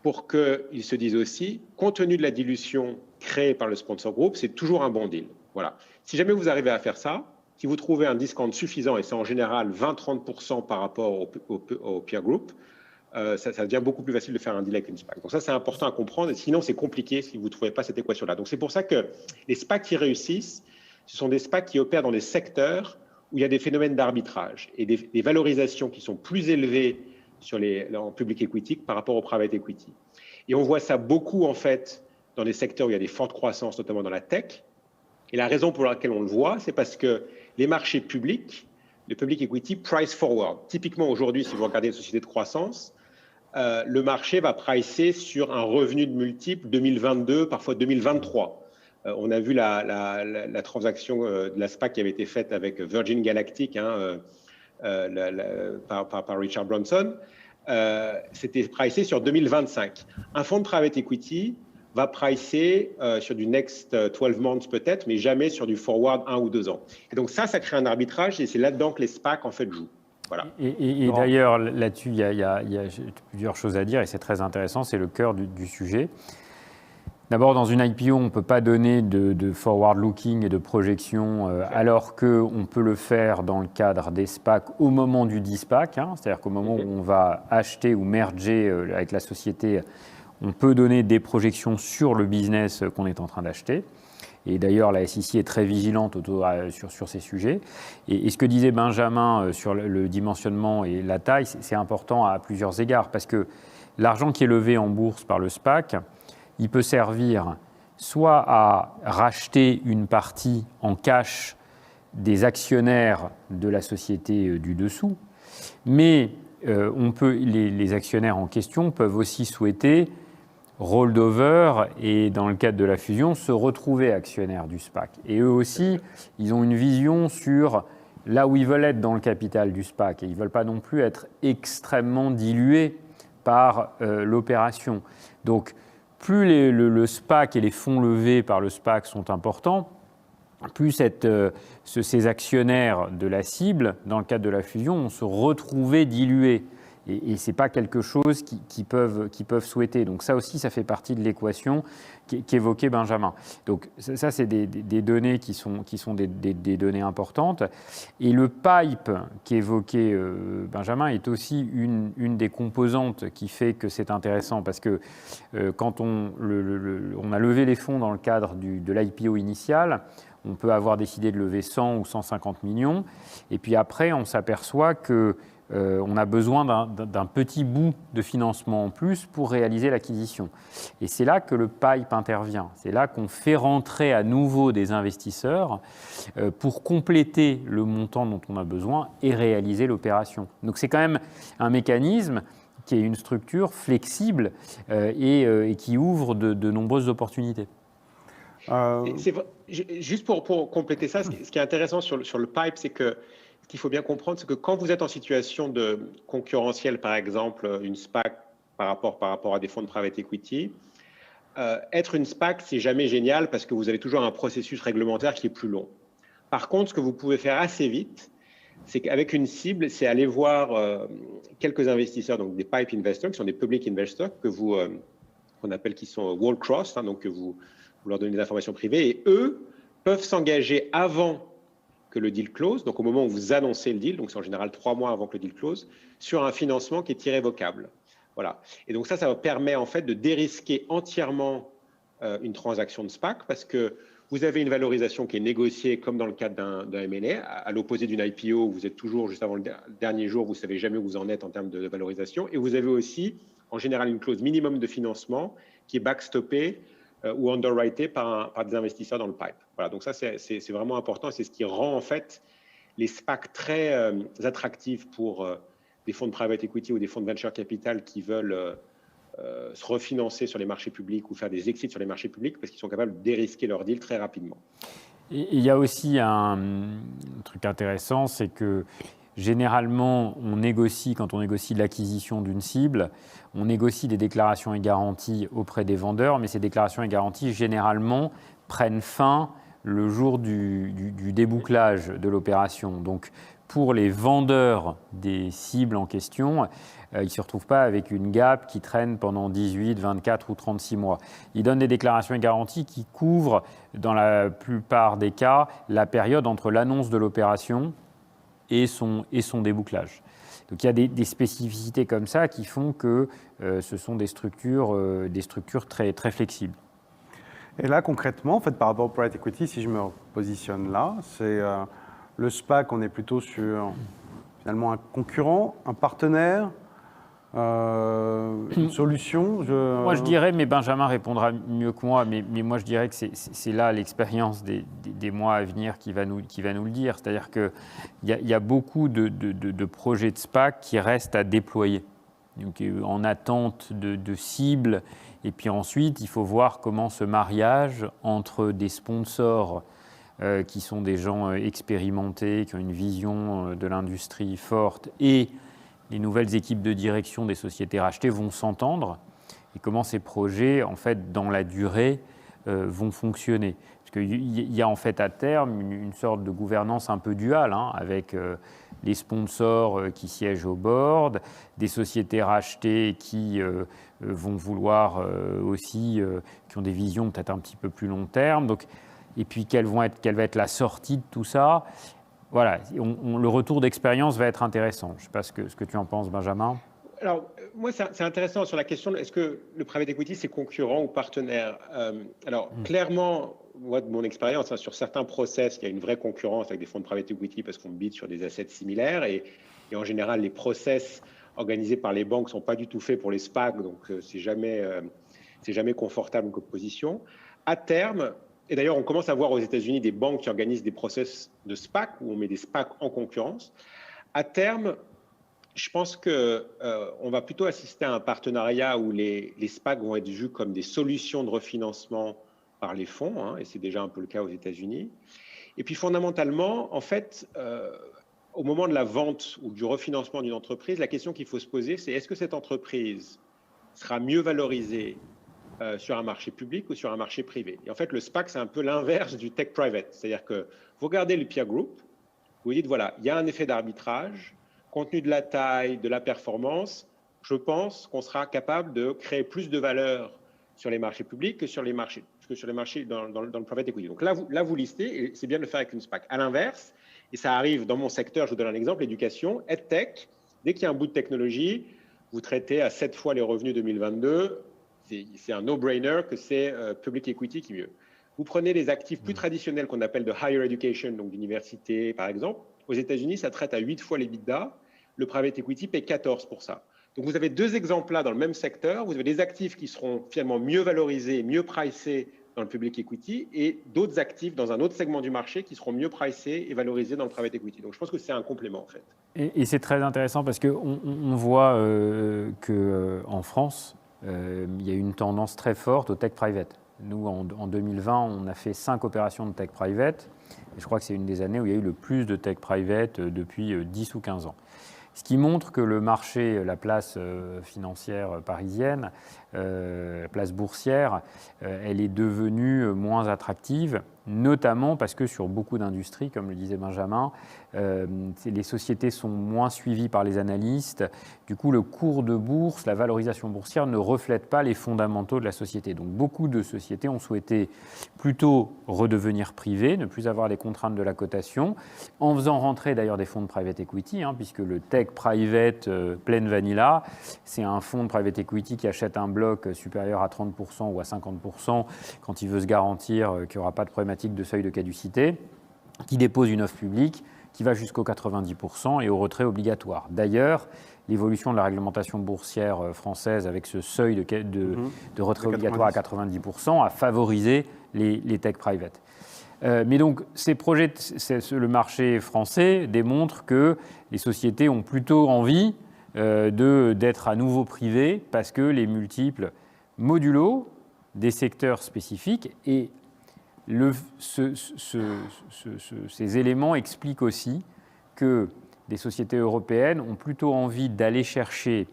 pour qu'ils se disent aussi, compte tenu de la dilution créée par le sponsor group, c'est toujours un bon deal. Voilà. Si jamais vous arrivez à faire ça, si vous trouvez un discount suffisant, et c'est en général 20-30% par rapport au peer group, ça devient beaucoup plus facile de faire un deal avec une SPAC. Donc ça, c'est important à comprendre, et sinon c'est compliqué si vous ne trouvez pas cette équation-là. Donc c'est pour ça que les SPAC qui réussissent, ce sont des SPAC qui opèrent dans des secteurs où il y a des phénomènes d'arbitrage et des valorisations qui sont plus élevées en public equity par rapport au private equity. Et on voit ça beaucoup, en fait, dans des secteurs où il y a des fortes croissances, notamment dans la tech. Et la raison pour laquelle on le voit, c'est parce que les marchés publics, le public equity, price forward. Typiquement, aujourd'hui, si vous regardez les sociétés de croissance, le marché va pricer sur un revenu de multiple 2022, parfois 2023. On a vu la transaction de la SPAC qui avait été faite avec Virgin Galactic, par Richard Branson, c'était pricé sur 2025. Un fonds de private equity va pricer sur du next 12 months peut-être, mais jamais sur du forward 1 ou 2 ans. Et donc ça crée un arbitrage et c'est là-dedans que les SPAC en fait jouent. Voilà. Et d'ailleurs, là-dessus, il y a plusieurs choses à dire et c'est très intéressant, c'est le cœur du sujet. D'abord, dans une IPO, on ne peut pas donner de forward-looking et de projection alors qu'on peut le faire dans le cadre des SPAC au moment du de-SPAC, c'est-à-dire qu'au moment où on va acheter ou merger avec la société, on peut donner des projections sur le business qu'on est en train d'acheter. Et d'ailleurs, la SEC est très vigilante sur ces sujets. Et ce que disait Benjamin sur le dimensionnement et la taille, c'est important à plusieurs égards, parce que l'argent qui est levé en bourse par le SPAC, il peut servir soit à racheter une partie en cash des actionnaires de la société du dessous, mais les actionnaires en question peuvent aussi souhaiter roll-over et, dans le cadre de la fusion, se retrouver actionnaires du SPAC. Et eux aussi, ils ont une vision sur là où ils veulent être dans le capital du SPAC. Et ils ne veulent pas non plus être extrêmement dilués par l'opération. Donc, plus le SPAC et les fonds levés par le SPAC sont importants, plus ces actionnaires de la cible, dans le cadre de la fusion, vont se retrouver dilués. Et ce n'est pas quelque chose qu'ils peuvent souhaiter. Donc ça aussi, ça fait partie de l'équation qu'évoquait Benjamin. Donc ça, c'est des données qui sont des données importantes. Et le pipe qu'évoquait Benjamin est aussi une des composantes qui fait que c'est intéressant. Parce que quand on a levé les fonds dans le cadre de l'IPO initial, on peut avoir décidé de lever 100 ou 150 millions. Et puis après, on s'aperçoit que on a besoin d'un petit bout de financement en plus pour réaliser l'acquisition. Et c'est là que le pipe intervient. C'est là qu'on fait rentrer à nouveau des investisseurs pour compléter le montant dont on a besoin et réaliser l'opération. Donc c'est quand même un mécanisme qui est une structure flexible et qui ouvre de nombreuses opportunités. Juste pour compléter ça, ce qui est intéressant sur le pipe, c'est que ce qu'il faut bien comprendre, c'est que quand vous êtes en situation de concurrentielle, par exemple, une SPAC par rapport à des fonds de private equity, être une SPAC, c'est jamais génial parce que vous avez toujours un processus réglementaire qui est plus long. Par contre, ce que vous pouvez faire assez vite, c'est qu'avec une cible, c'est aller voir quelques investisseurs, donc des pipe investors, qui sont des public investors, qu'on appelle qui sont wall cross, donc que vous leur donnez des informations privées, et eux peuvent s'engager avant que le deal close, donc au moment où vous annoncez le deal, donc c'est en général 3 mois avant que le deal close, sur un financement qui est irrévocable. Voilà. Et donc ça permet en fait de dérisquer entièrement une transaction de SPAC parce que vous avez une valorisation qui est négociée comme dans le cadre d'un M&A, à l'opposé d'une IPO où vous êtes toujours juste avant le dernier jour, vous ne savez jamais où vous en êtes en termes de valorisation. Et vous avez aussi en général une clause minimum de financement qui est backstoppée ou underwrité par des investisseurs dans le pipe. Voilà, donc ça, c'est vraiment important. C'est ce qui rend en fait les SPAC très attractifs pour des fonds de private equity ou des fonds de venture capital qui veulent se refinancer sur les marchés publics ou faire des exits sur les marchés publics parce qu'ils sont capables de dérisquer leur deal très rapidement. Et il y a aussi un truc intéressant, c'est que généralement, quand on négocie l'acquisition d'une cible, on négocie des déclarations et garanties auprès des vendeurs, mais ces déclarations et garanties, généralement, prennent fin le jour du débouclage de l'opération. Donc, pour les vendeurs des cibles en question, ils ne se retrouvent pas avec une gap qui traîne pendant 18, 24 ou 36 mois. Ils donnent des déclarations et garanties qui couvrent, dans la plupart des cas, la période entre l'annonce de l'opération et son débouclage. Donc il y a des spécificités comme ça qui font que ce sont des structures très, très flexibles. Et là, concrètement, en fait, par rapport au private equity, si je me positionne là, c'est le SPAC, on est plutôt sur finalement un concurrent, un partenaire, une solution. Moi, je dirais, mais Benjamin répondra mieux que moi, mais moi, je dirais que c'est là l'expérience des mois à venir qui va nous le dire. C'est-à-dire qu'il y a beaucoup de projets de SPAC qui restent à déployer, donc, en attente de cibles. Et puis ensuite, il faut voir comment ce mariage entre des sponsors qui sont des gens expérimentés, qui ont une vision de l'industrie forte, et les nouvelles équipes de direction des sociétés rachetées vont s'entendre, et comment ces projets, en fait, dans la durée, vont fonctionner. Parce qu'il y a en fait à terme une sorte de gouvernance un peu duale, avec les sponsors qui siègent au board, des sociétés rachetées qui vont vouloir aussi, qui ont des visions peut-être un petit peu plus long terme. Donc, et puis quelle va être la sortie de tout ça. Voilà, le retour d'expérience va être intéressant. Je ne sais pas ce que tu en penses, Benjamin. Alors, moi, c'est intéressant sur la question, est-ce que le private equity, c'est concurrent ou partenaire? Clairement, moi, de mon expérience, sur certains process, il y a une vraie concurrence avec des fonds de private equity parce qu'on bid sur des assets similaires. Et en général, les process organisés par les banques ne sont pas du tout faits pour les SPAC, donc c'est jamais confortable comme position. À terme, et d'ailleurs, on commence à voir aux États-Unis des banques qui organisent des process de SPAC où on met des SPAC en concurrence. À terme, je pense qu'on va plutôt assister à un partenariat où les SPAC vont être vus comme des solutions de refinancement par les fonds, et c'est déjà un peu le cas aux États-Unis. Et puis fondamentalement, en fait, au moment de la vente ou du refinancement d'une entreprise, la question qu'il faut se poser, c'est est-ce que cette entreprise sera mieux valorisée sur un marché public ou sur un marché privé? Et en fait, le SPAC, c'est un peu l'inverse du tech private. C'est-à-dire que vous regardez le peer group, vous dites, voilà, il y a un effet d'arbitrage, compte tenu de la taille, de la performance, je pense qu'on sera capable de créer plus de valeur sur les marchés publics que sur les marchés dans le private equity. Donc là, vous listez, et c'est bien de le faire avec une SPAC. À l'inverse, et ça arrive dans mon secteur, je vous donne un exemple, l'éducation, EdTech, dès qu'il y a un bout de technologie, vous traitez à 7 fois les revenus 2022, c'est un no-brainer que c'est public equity qui est mieux. Vous prenez les actifs plus traditionnels qu'on appelle de higher education, donc d'université par exemple. Aux États-Unis, ça traite à 8 fois les l'EBITDA. Le private equity paie 14 pour ça. Donc vous avez deux exemples là dans le même secteur. Vous avez des actifs qui seront finalement mieux valorisés, mieux pricés dans le public equity et d'autres actifs dans un autre segment du marché qui seront mieux pricés et valorisés dans le private equity. Donc je pense que c'est un complément en fait. Et c'est très intéressant parce qu'on voit qu'en France, il y a une tendance très forte au tech private. Nous, en 2020, on a fait 5 opérations de tech private. Et je crois que c'est une des années où il y a eu le plus de tech private depuis 10 ou 15 ans. Ce qui montre que le marché, la place financière parisienne, la place boursière, elle est devenue moins attractive, notamment parce que sur beaucoup d'industries, comme le disait Benjamin, les sociétés sont moins suivies par les analystes. Du coup, le cours de bourse, la valorisation boursière ne reflète pas les fondamentaux de la société. Donc beaucoup de sociétés ont souhaité plutôt redevenir privées, ne plus avoir les contraintes de la cotation, en faisant rentrer d'ailleurs des fonds de private equity, puisque le tech private plein vanilla, c'est un fonds de private equity qui achète un bloc supérieur à 30% ou à 50% quand il veut se garantir qu'il n'y aura pas de problématique de seuil de caducité, qui dépose une offre publique qui va jusqu'au 90% et au retrait obligatoire. D'ailleurs, l'évolution de la réglementation boursière française avec ce seuil de retrait obligatoire à 90% a favorisé les tech private. Mais donc, ces projets, le marché français démontre que les sociétés ont plutôt envie d'être à nouveau privé parce que les multiples modulo des secteurs spécifiques et ces éléments expliquent aussi que des sociétés européennes ont plutôt envie d'aller chercher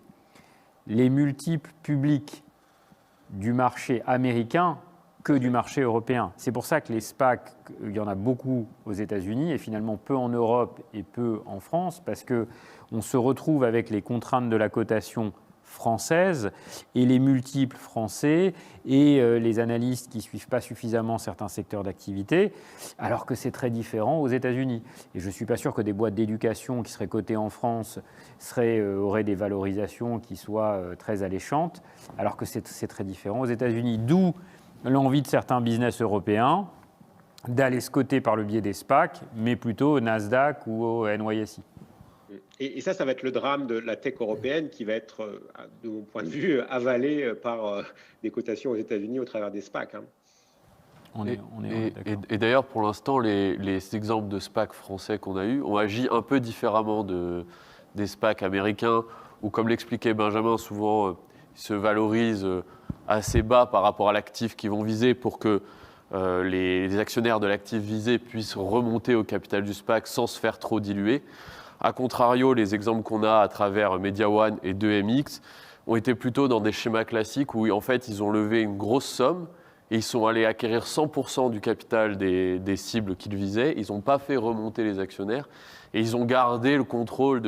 les multiples publics du marché américain que du marché européen. C'est pour ça que les SPAC, il y en a beaucoup aux États-Unis et finalement peu en Europe et peu en France, parce qu'on se retrouve avec les contraintes de la cotation française et les multiples français et les analystes qui ne suivent pas suffisamment certains secteurs d'activité, alors que c'est très différent aux États-Unis. Et je ne suis pas sûr que des boîtes d'éducation qui seraient cotées en France auraient des valorisations qui soient très alléchantes, alors que c'est très différent aux États-Unis. D'où l'envie de certains business européens d'aller se coter par le biais des SPAC, mais plutôt au Nasdaq ou au NYSE. Et ça va être le drame de la tech européenne qui va être, de mon point de vue, avalée par des cotations aux États-Unis au travers des SPAC. Hein. On est d'accord. Et d'ailleurs, pour l'instant, les exemples de SPAC français qu'on a eus ont agi un peu différemment des SPAC américains, où, comme l'expliquait Benjamin, souvent, ils se valorisent assez bas par rapport à l'actif qu'ils vont viser pour que les actionnaires de l'actif visé puissent remonter au capital du SPAC sans se faire trop diluer. A contrario, les exemples qu'on a à travers MediaOne et 2MX ont été plutôt dans des schémas classiques où en fait ils ont levé une grosse somme et ils sont allés acquérir 100% du capital des cibles qu'ils visaient. Ils n'ont pas fait remonter les actionnaires et ils ont gardé le contrôle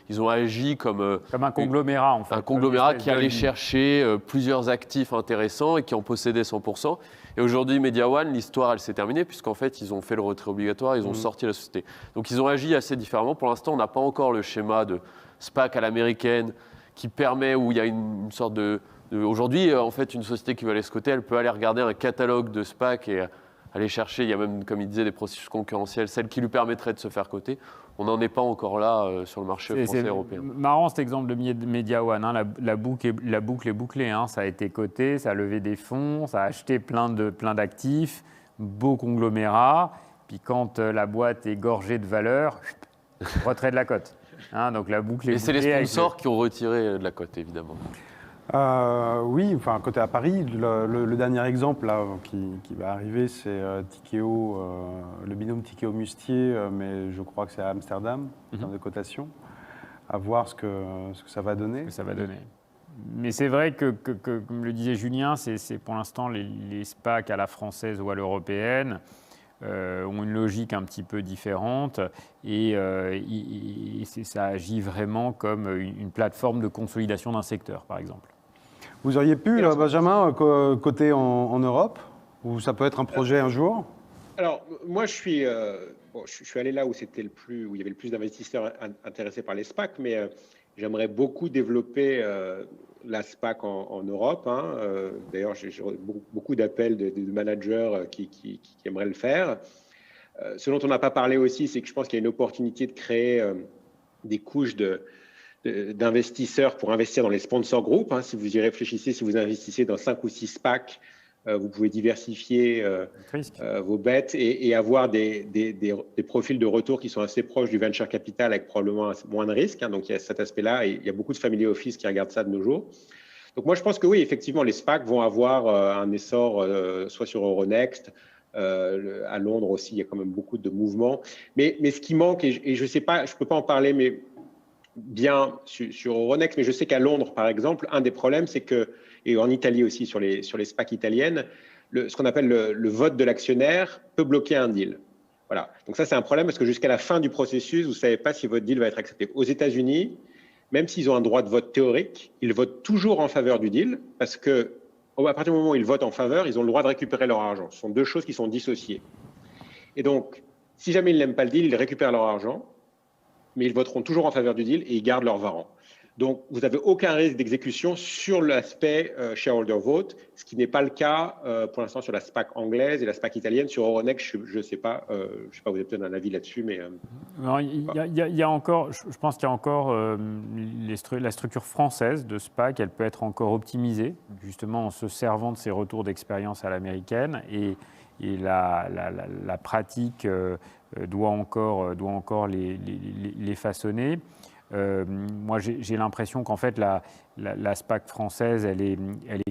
ils ont agi comme un conglomérat en fait. Un conglomérat qui allait chercher plusieurs actifs intéressants et qui en possédait 100%. Et aujourd'hui, MediaOne, l'histoire, elle s'est terminée puisqu'en fait, ils ont fait le retrait obligatoire, ils ont sorti la société. Donc, ils ont agi assez différemment. Pour l'instant, on n'a pas encore le schéma de SPAC à l'américaine qui permet, où il y a une sorte aujourd'hui, en fait, une société qui veut aller se coter, elle peut aller regarder un catalogue de SPAC et aller chercher, il y a même, comme il disait, des processus concurrentiels, celles qui lui permettraient de se faire coter. On n'en est pas encore là sur le marché français et européen. C'est marrant cet exemple de MediaOne. Hein, la boucle est bouclée. Hein, ça a été coté, ça a levé des fonds, ça a acheté plein d'actifs, beau conglomérat. Puis quand la boîte est gorgée de valeur, retrait de la cote. Hein, donc la boucle est bouclée. Et c'est les sponsors qui ont retiré de la cote, évidemment. Oui, enfin, côté à Paris, le dernier exemple là, qui va arriver, c'est Tikeo, le binôme Tikeo-Mustier, mais je crois que c'est à Amsterdam, en termes de cotation. À voir ce que ça va donner. Mais c'est vrai que, comme le disait Julien, c'est pour l'instant les SPAC à la française ou à l'européenne ont une logique un petit peu différente et ça agit vraiment comme une plateforme de consolidation d'un secteur, par exemple. Vous auriez pu, Benjamin, coter en Europe, ou ça peut être un projet un jour? Alors, moi, je suis allé là où il y avait le plus d'investisseurs intéressés par les SPAC, mais j'aimerais beaucoup développer la SPAC en Europe. Hein. D'ailleurs, j'ai beaucoup d'appels de managers qui aimeraient le faire. Ce dont on n'a pas parlé aussi, c'est que je pense qu'il y a une opportunité de créer des couches d'investisseurs pour investir dans les sponsor group. Hein. Si vous y réfléchissez, si vous investissez dans 5 ou 6 SPAC, vous pouvez diversifier vos bets et avoir des profils de retour qui sont assez proches du venture capital avec probablement moins de risques. Hein. Donc, il y a cet aspect-là et il y a beaucoup de family office qui regardent ça de nos jours. Donc, moi, je pense que oui, effectivement, les SPAC vont avoir un essor soit sur Euronext, à Londres aussi, il y a quand même beaucoup de mouvements. Mais ce qui manque, et je ne sais pas, je ne peux pas en parler, mais bien sur Euronext, mais je sais qu'à Londres, par exemple, un des problèmes, c'est que, et en Italie aussi, sur les SPAC italiennes, ce qu'on appelle le vote de l'actionnaire peut bloquer un deal. Voilà. Donc ça, c'est un problème parce que jusqu'à la fin du processus, vous ne savez pas si votre deal va être accepté. Aux États-Unis, même s'ils ont un droit de vote théorique, ils votent toujours en faveur du deal parce que à partir du moment où ils votent en faveur, ils ont le droit de récupérer leur argent. Ce sont deux choses qui sont dissociées. Et donc, si jamais ils n'aiment pas le deal, ils récupèrent leur argent, mais ils voteront toujours en faveur du deal et ils gardent leur varant. Donc, vous n'avez aucun risque d'exécution sur l'aspect shareholder vote, ce qui n'est pas le cas pour l'instant sur la SPAC anglaise et la SPAC italienne. Sur Euronext, je ne sais pas, vous avez peut-être un avis là-dessus, mais… Non, il y a encore, je pense qu'il y a encore la structure française de SPAC, elle peut être encore optimisée, justement en se servant de ces retours d'expérience à l'américaine et la pratique doit encore les façonner. moi, j'ai l'impression qu'en fait, la SPAC française, elle est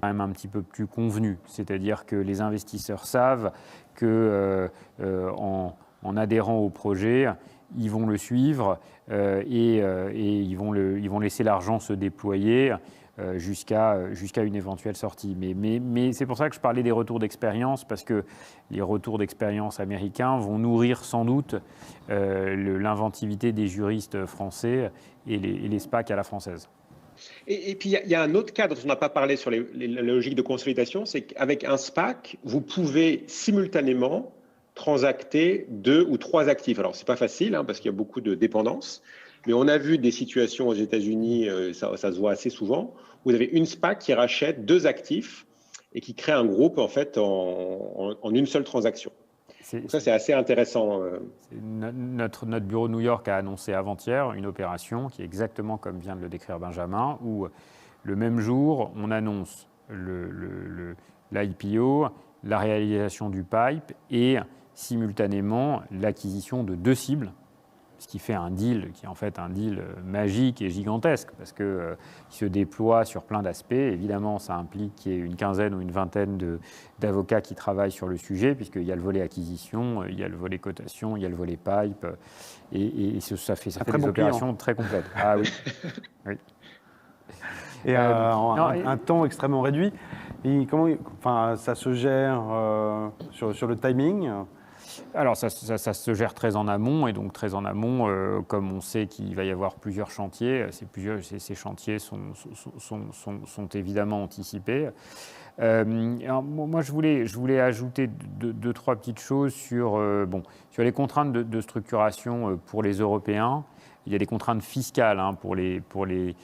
quand même un petit peu plus convenue. C'est-à-dire que les investisseurs savent que en adhérant au projet, ils vont le suivre et ils vont laisser l'argent se déployer jusqu'à une éventuelle sortie. Mais c'est pour ça que je parlais des retours d'expérience, parce que les retours d'expérience américains vont nourrir sans doute l'inventivité des juristes français et les SPAC à la française. Et puis, il y a un autre cas dont on n'a pas parlé sur la logique de consolidation, c'est qu'avec un SPAC, vous pouvez simultanément transacter 2 ou 3 actifs. Alors, ce n'est pas facile, parce qu'il y a beaucoup de dépendances, mais on a vu des situations aux États-Unis, ça se voit assez souvent, où vous avez une SPAC qui rachète 2 actifs et qui crée un groupe, en fait, en une seule transaction. Donc ça, c'est assez intéressant. Notre bureau de New York a annoncé avant-hier une opération qui est exactement comme vient de le décrire Benjamin, où le même jour, on annonce l'IPO, la réalisation du PIPE et simultanément l'acquisition de 2 cibles, ce qui fait un deal qui est en fait un deal magique et gigantesque, parce qu'il se déploie sur plein d'aspects. Évidemment, ça implique qu'il y ait une quinzaine ou une vingtaine d'avocats qui travaillent sur le sujet, puisqu'il y a le volet acquisition, il y a le volet cotation, il y a le volet pipe, et ça fait des opérations très complètes. Ah oui. Oui. Et un temps extrêmement réduit. Et ça se gère sur le timing? Alors, ça se gère très en amont, et donc très en amont, comme on sait qu'il va y avoir plusieurs chantiers, ces chantiers sont évidemment anticipés. Alors, moi, je voulais ajouter deux, trois petites choses sur les contraintes de structuration pour les Européens. Il y a des contraintes fiscales pour les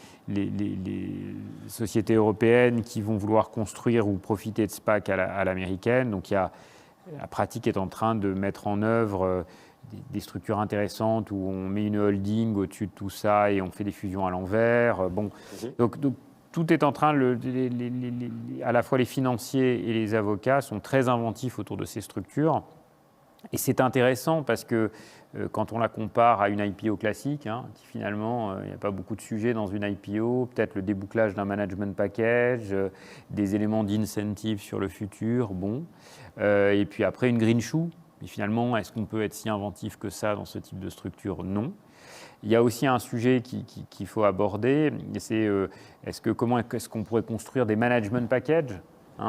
sociétés européennes qui vont vouloir construire ou profiter de SPAC à l'américaine. Donc, la pratique est en train de mettre en œuvre des structures intéressantes où on met une holding au-dessus de tout ça et on fait des fusions à l'envers. Donc, tout est en train, à la fois les financiers et les avocats sont très inventifs autour de ces structures. Et c'est intéressant parce que quand on la compare à une IPO classique, qui finalement, il n'y a pas beaucoup de sujets dans une IPO, peut-être le débouclage d'un management package, des éléments d'incentive sur le futur, et puis après une green shoe. Mais finalement, est-ce qu'on peut être si inventif que ça dans ce type de structure? Non. Il y a aussi un sujet qu'il faut aborder, c'est comment est-ce qu'on pourrait construire des management packages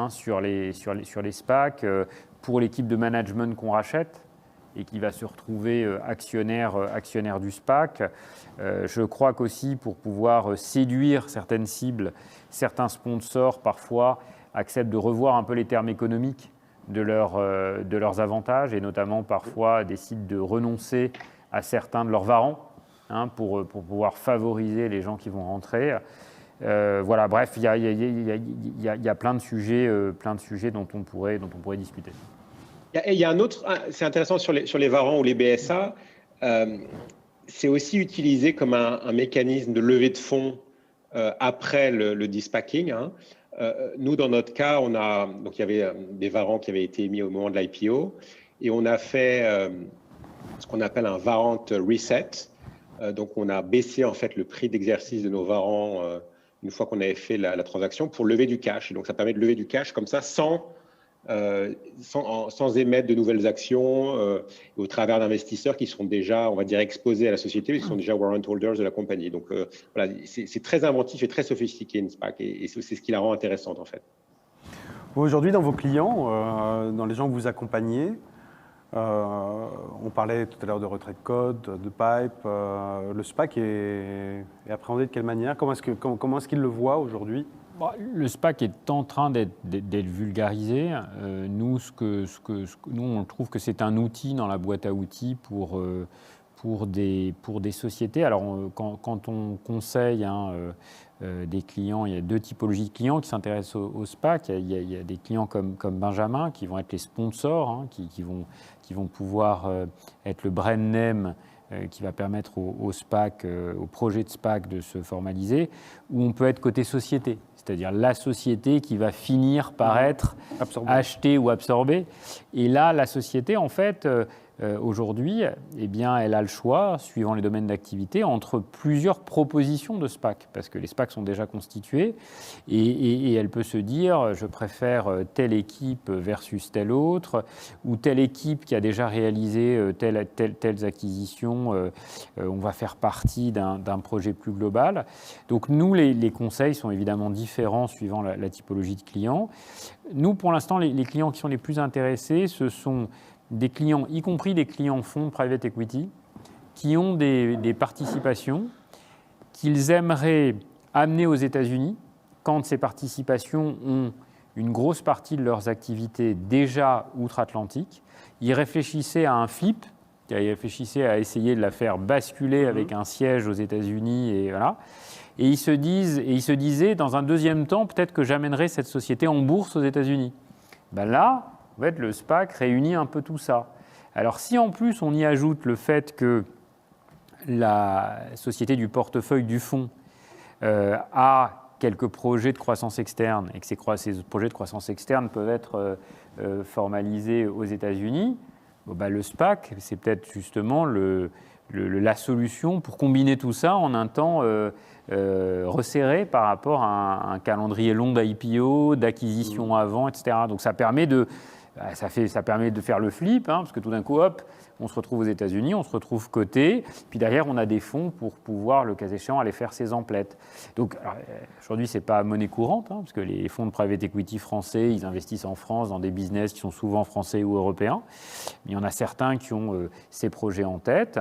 sur les SPAC pour l'équipe de management qu'on rachète et qui va se retrouver actionnaire du SPAC. Je crois qu'aussi pour pouvoir séduire certaines cibles, certains sponsors parfois acceptent de revoir un peu les termes économiques de leurs avantages et notamment parfois décident de renoncer à certains de leurs varants pour pouvoir favoriser les gens qui vont rentrer. Voilà, bref, il y a plein de sujets dont on pourrait discuter. Il y a un autre, c'est intéressant sur les varants ou les BSA, c'est aussi utilisé comme un mécanisme de levée de fonds après le de-SPACing. Nous, dans notre cas, donc il y avait des varants qui avaient été émis au moment de l'IPO et on a fait ce qu'on appelle un warrant reset. Donc, on a baissé en fait le prix d'exercice de nos varants une fois qu'on avait fait la transaction pour lever du cash. Et donc, ça permet de lever du cash comme ça sans émettre de nouvelles actions au travers d'investisseurs qui seront déjà, on va dire, exposés à la société, mais qui sont déjà warrant holders de la compagnie. Donc, voilà, c'est très inventif et très sophistiqué, une SPAC, et c'est ce qui la rend intéressante, en fait. Aujourd'hui, dans vos clients, dans les gens que vous accompagnez, on parlait tout à l'heure de retrait de code, de pipe. Le SPAC est appréhendé de quelle manière? Comment est-ce qu'ils le voient aujourd'hui? Le SPAC est en train d'être vulgarisé. Nous, on trouve que c'est un outil dans la boîte à outils pour des sociétés. Alors, quand on conseille des clients, il y a deux typologies de clients qui s'intéressent au SPAC. Il y a des clients comme Benjamin qui vont être les sponsors, qui vont pouvoir être le brand name qui va permettre au SPAC, au projet de SPAC de se formaliser, ou on peut être côté société, c'est-à-dire la société qui va finir par être achetée ou absorbée. Et là, la société, en fait, aujourd'hui, eh bien, elle a le choix, suivant les domaines d'activité, entre plusieurs propositions de SPAC, parce que les SPAC sont déjà constitués, et elle peut se dire, je préfère telle équipe versus telle autre, ou telle équipe qui a déjà réalisé telles acquisitions, on va faire partie d'un projet plus global. Donc nous, les conseils sont évidemment différents suivant la typologie de clients. Nous, pour l'instant, les clients qui sont les plus intéressés, ce sont des clients, y compris des clients fonds de private equity, qui ont des participations qu'ils aimeraient amener aux États-Unis quand ces participations ont une grosse partie de leurs activités déjà outre-Atlantique. Ils réfléchissaient à un flip, ils réfléchissaient à essayer de la faire basculer avec un siège aux États-Unis, et voilà. Et ils se disaient, dans un deuxième temps, peut-être que j'amènerai cette société en bourse aux États-Unis. Ben là, en fait, le SPAC réunit un peu tout ça. Alors, si en plus on y ajoute le fait que la société du portefeuille du fonds a quelques projets de croissance externe et que ces projets de croissance externe peuvent être formalisés aux États-Unis, le SPAC, c'est peut-être justement la solution pour combiner tout ça en un temps resserré par rapport à un calendrier long d'IPO, d'acquisition avant, etc. Donc ça permet de faire le flip, parce que tout d'un coup, hop, on se retrouve aux États-Unis, on se retrouve coté, puis derrière, on a des fonds pour pouvoir, le cas échéant, aller faire ses emplettes. Donc aujourd'hui, ce n'est pas monnaie courante, parce que les fonds de private equity français, ils investissent en France dans des business qui sont souvent français ou européens. Mais il y en a certains qui ont ces projets en tête,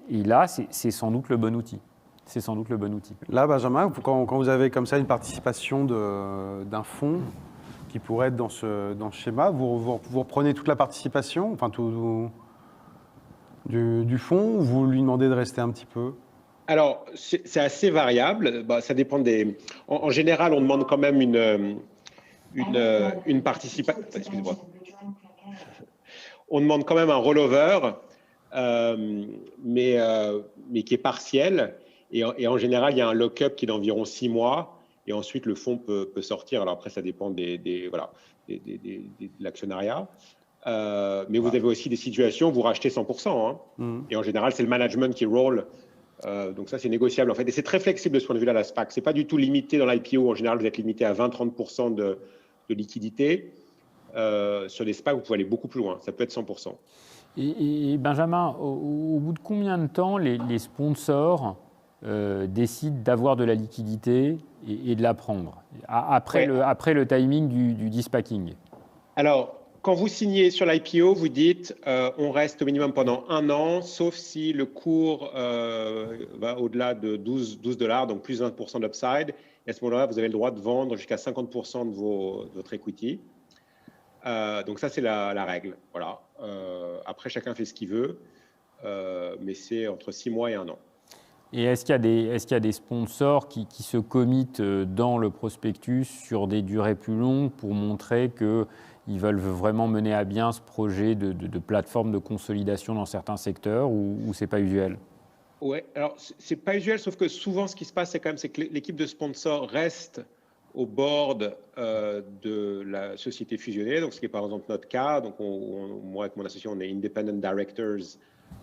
et là, c'est sans doute le bon outil. C'est sans doute le bon outil. Là, Benjamin, quand vous avez comme ça une participation d'un fonds qui pourrait être dans ce schéma, vous reprenez toute la participation, enfin tout du fonds, ou vous lui demandez de rester un petit peu? Alors, c'est assez variable. Ça dépend des. En général, on demande quand même une participation. Excusez-moi. On demande quand même un rollover, mais qui est partiel. Et en général, il y a un lock-up qui est d'environ 6 mois. Et ensuite, le fonds peut sortir. Alors après, ça dépend de l'actionnariat. Mais vous avez aussi des situations où vous rachetez 100%. Et en général, c'est le management qui roll. Donc ça, c'est négociable en fait. Et c'est très flexible de ce point de vue-là, la SPAC. Ce n'est pas du tout limité dans l'IPO. En général, vous êtes limité à 20-30% de liquidité. Sur les SPAC, vous pouvez aller beaucoup plus loin. Ça peut être 100%. Et Benjamin, au bout de combien de temps les sponsors décident d'avoir de la liquidité et de la prendre après le timing du de-SPACing? Alors, quand vous signez sur l'IPO, vous dites on reste au minimum pendant 1 an, sauf si le cours va au-delà de $12, donc plus 20% d'upside. Et à ce moment-là, vous avez le droit de vendre jusqu'à 50% de votre equity. Donc ça, c'est la règle. Voilà. Après, chacun fait ce qu'il veut, mais c'est entre 6 mois et 1 an. Et est-ce qu'il y a des sponsors qui se committent dans le prospectus sur des durées plus longues pour montrer qu'ils veulent vraiment mener à bien ce projet de plateforme de consolidation dans certains secteurs, ou ce n'est pas usuel? Oui, alors ce n'est pas usuel, sauf que souvent ce qui se passe, c'est que l'équipe de sponsors reste au board de la société fusionnée, donc ce qui est par exemple notre cas. Donc moi avec mon associé, on est independent directors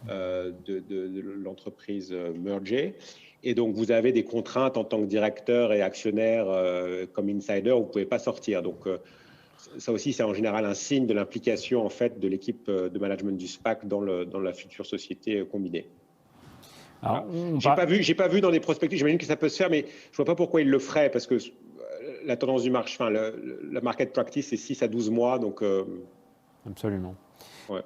de l'entreprise mergée. Et donc, vous avez des contraintes en tant que directeur et actionnaire comme insider, vous ne pouvez pas sortir. Donc, ça aussi, c'est en général un signe de l'implication en fait, de l'équipe de management du SPAC dans la future société combinée. Alors, j'ai pas vu dans les prospectus, j'imagine que ça peut se faire, mais je ne vois pas pourquoi ils le feraient, parce que la tendance du marché, la market practice, c'est 6 à 12 mois. Donc, Absolument. Ouais.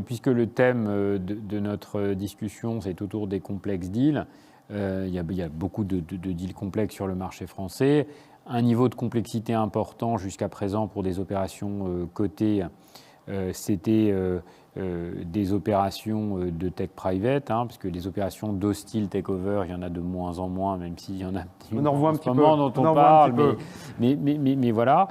Puisque le thème de notre discussion, c'est autour des complexes deals, il y a beaucoup de deals complexes sur le marché français. Un niveau de complexité important jusqu'à présent pour des opérations cotées, c'était des opérations de tech private, parce que les opérations d'hostile takeover, il y en a de moins en moins, même s'il y en a on en revoit un petit peu dont on parle, mais voilà.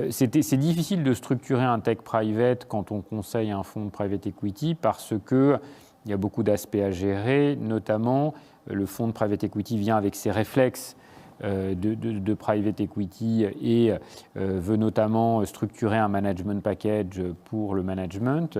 C'est difficile de structurer un tech private quand on conseille un fonds de private equity parce qu'il y a beaucoup d'aspects à gérer, notamment le fonds de private equity vient avec ses réflexes de private equity et veut notamment structurer un management package pour le management.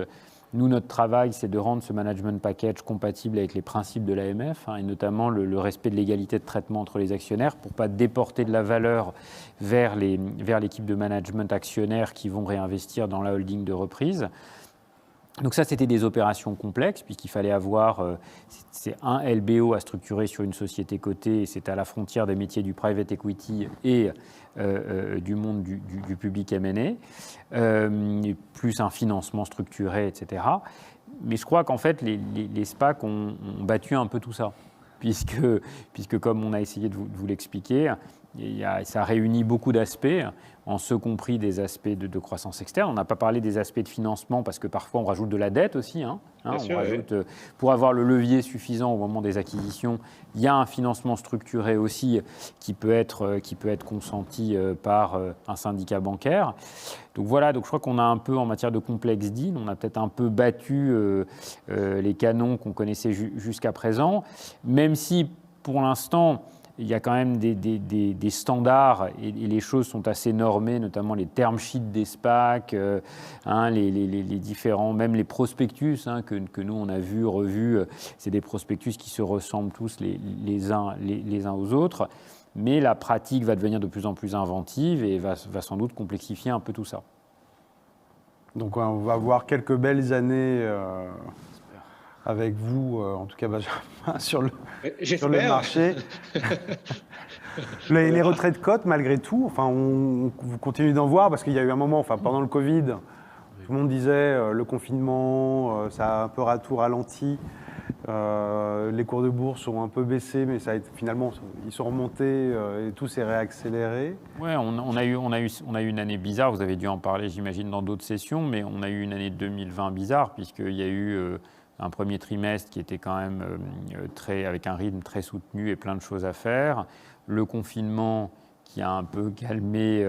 Nous, notre travail, c'est de rendre ce management package compatible avec les principes de l'AMF, et notamment le respect de l'égalité de traitement entre les actionnaires pour ne pas déporter de la valeur vers l'équipe de management actionnaire qui vont réinvestir dans la holding de reprise. Donc ça, c'était des opérations complexes, puisqu'il fallait avoir c'est un LBO à structurer sur une société cotée, et c'est à la frontière des métiers du private equity et du monde du public M&A, plus un financement structuré, etc. Mais je crois qu'en fait, les SPAC ont battu un peu tout ça, puisque comme on a essayé de vous l'expliquer, ça réunit beaucoup d'aspects, en ce compris des aspects de croissance externe. On n'a pas parlé des aspects de financement parce que parfois on rajoute de la dette aussi. Bien sûr, rajoute, pour avoir le levier suffisant au moment des acquisitions, il y a un financement structuré aussi qui peut être consenti par un syndicat bancaire. Donc voilà, donc je crois qu'on a un peu, en matière de complexe deal, on a peut-être un peu battu les canons qu'on connaissait jusqu'à présent, même si pour l'instant, il y a quand même des standards et les choses sont assez normées, notamment les term sheets des SPAC, les différents, même les prospectus que nous on a vus, revus, c'est des prospectus qui se ressemblent tous les uns aux autres, mais la pratique va devenir de plus en plus inventive et va sans doute complexifier un peu tout ça. Donc on va avoir quelques belles années avec vous, en tout cas Benjamin, sur le marché. Les retraits de cotes, malgré tout, enfin, vous continuez d'en voir, parce qu'il y a eu un moment, pendant le Covid, tout le monde disait le confinement, ça a un peu tout ralenti, les cours de bourse ont un peu baissé, mais finalement, ils sont remontés et tout s'est réaccéléré. Oui, on a eu une année bizarre, vous avez dû en parler, j'imagine, dans d'autres sessions, mais on a eu une année 2020 bizarre, puisqu'il y a eu un premier trimestre qui était quand même avec un rythme très soutenu et plein de choses à faire. Le confinement qui a un peu calmé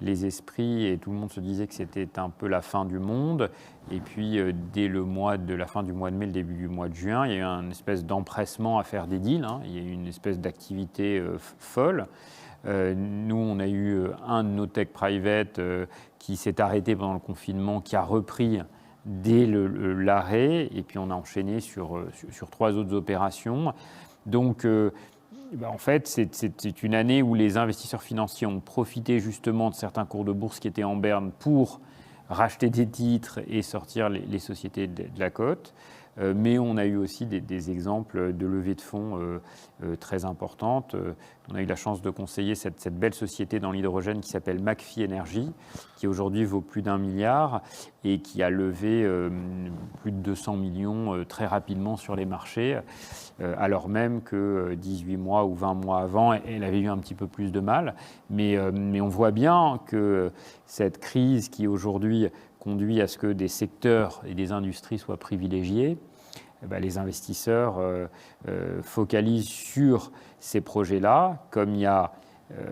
les esprits et tout le monde se disait que c'était un peu la fin du monde. Et puis, dès la fin du mois de mai, le début du mois de juin, il y a eu une espèce d'empressement à faire des deals. Il y a eu une espèce d'activité folle. Nous, on a eu un de nos tech private qui s'est arrêté pendant le confinement, qui a repris dès l'arrêt, et puis on a enchaîné sur 3 autres opérations. Donc, en fait, c'est une année où les investisseurs financiers ont profité justement de certains cours de bourse qui étaient en berne pour racheter des titres et sortir les sociétés de la cote. Mais on a eu aussi des exemples de levée de fonds très importantes. On a eu la chance de conseiller cette belle société dans l'hydrogène qui s'appelle McPhy Energy, qui aujourd'hui vaut plus d'1 milliard et qui a levé plus de 200 millions très rapidement sur les marchés, alors même que 18 mois ou 20 mois avant, elle avait eu un petit peu plus de mal. Mais on voit bien que cette crise qui aujourd'hui conduit à ce que des secteurs et des industries soient privilégiés, les investisseurs focalisent sur ces projets-là. Comme il y a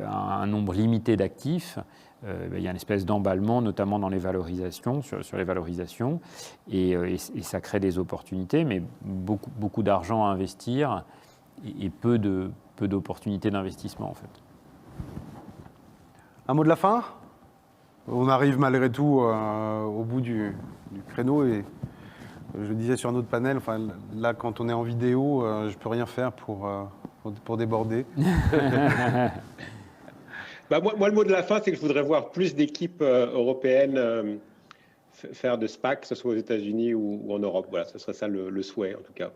un nombre limité d'actifs, il y a une espèce d'emballement, notamment dans les valorisations, sur les valorisations, et ça crée des opportunités, mais beaucoup d'argent à investir et peu d'opportunités d'investissement, en fait. Un mot de la fin ? On arrive malgré tout au bout du créneau, et je le disais sur un autre panel, là quand on est en vidéo, je ne peux rien faire pour déborder. Moi, le mot de la fin, c'est que je voudrais voir plus d'équipes européennes faire de SPAC, que ce soit aux États-Unis ou en Europe. Voilà, ce serait ça le souhait en tout cas.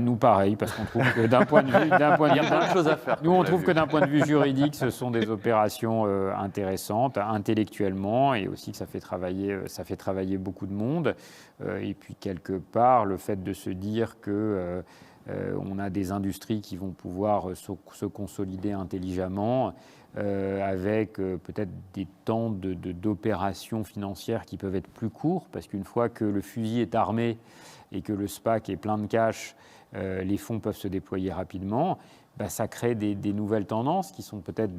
Nous, pareil, parce qu'on trouve que d'un point de vue, il y a plein de choses à faire. Nous, on trouve que d'un point de vue juridique, ce sont des opérations intéressantes intellectuellement, et aussi que ça fait travailler beaucoup de monde. Et puis quelque part, le fait de se dire que on a des industries qui vont pouvoir se consolider intelligemment, avec peut-être des temps d'opérations financières qui peuvent être plus courts, parce qu'une fois que le fusil est armé et que le SPAC est plein de cash, les fonds peuvent se déployer rapidement, ça crée des nouvelles tendances qui sont peut-être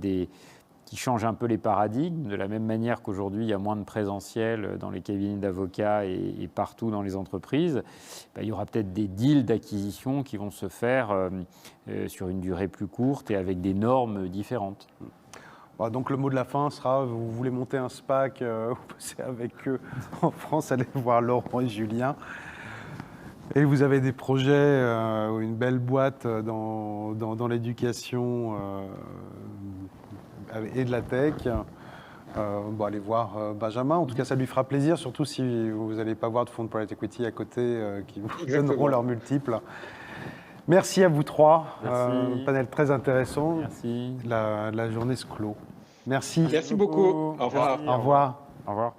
qui changent un peu les paradigmes, de la même manière qu'aujourd'hui il y a moins de présentiel dans les cabinets d'avocats et partout dans les entreprises. Il y aura peut-être des deals d'acquisition qui vont se faire sur une durée plus courte et avec des normes différentes. Bon, donc le mot de la fin sera, vous voulez monter un SPAC, vous bossez avec eux en France, allez voir Laurent et Julien. Et vous avez des projets, une belle boîte dans l'éducation et de la tech. Bon, allez voir Benjamin. En tout cas, ça lui fera plaisir, surtout si vous n'allez pas voir de fonds de private equity à côté qui vous donneront leurs multiples. Merci à vous trois. Panel très intéressant. Merci. La journée se clôt. Merci. Merci beaucoup. Au revoir. Au revoir. Au revoir.